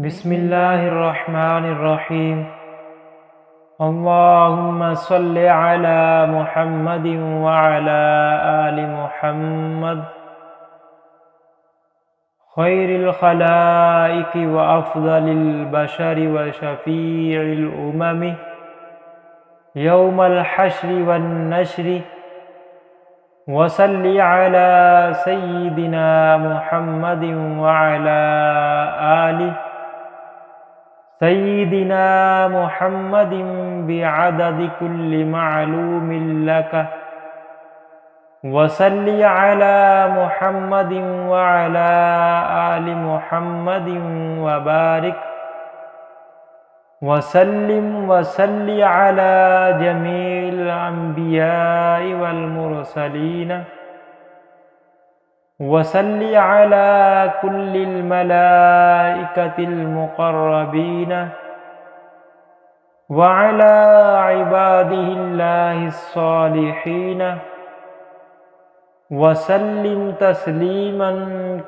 बिस्मिल्लाहिर्रहमानिर्रहीम। अल्लाहुम्मा सल्लि अला मुहम्मदिन व अला आलि मुहम्मद खैरिल खलाइकि व अफ़ज़लिल बशरि व शफ़ीइल उममि यौमल हश्रि वन नश्रि व सल्लि अला सय्यिदिना मुहम्मदिन व अला आलि सय्यिदिना मुहम्मदिन बिअददि कुल्लि मालूमिन लक व सल्लि अला मुहम्मदिन व अला आलि मुहम्मदिन व बारिक व सल्लिम व सल्लि अला जमीइल अंबियाइ वल मुरसलीन व सल्लि अला कुल्लिल मलाइकतिल मुक़र्रबीन व अला इबादिहिल्लाहिस सालिहीन व सल्लिम तस्लीमन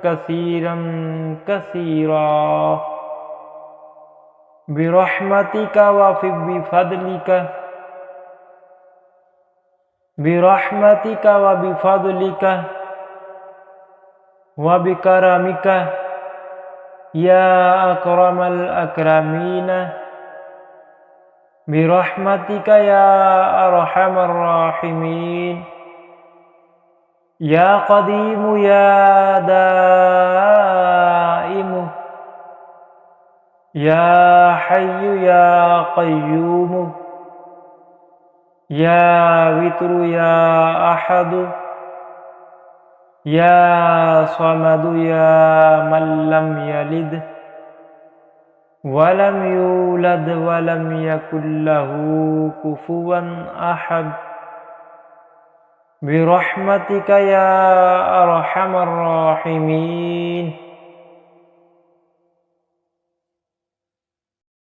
कसीरन कसीरा बिरहमतिका व बिफदलिका व बिकरमिका या अकरमल अकरमीन बिरहमतिका या अरहमर राहिमीन या क़दीमु या दाइमु या हय्यु या क़य्यूमु या वित्रु या अहदु या समदु या मन लम यलिद वलम यूलद वलम यकुल लहू कुफुवन अहद बिरहमतिका या अरहमर राहिमीन।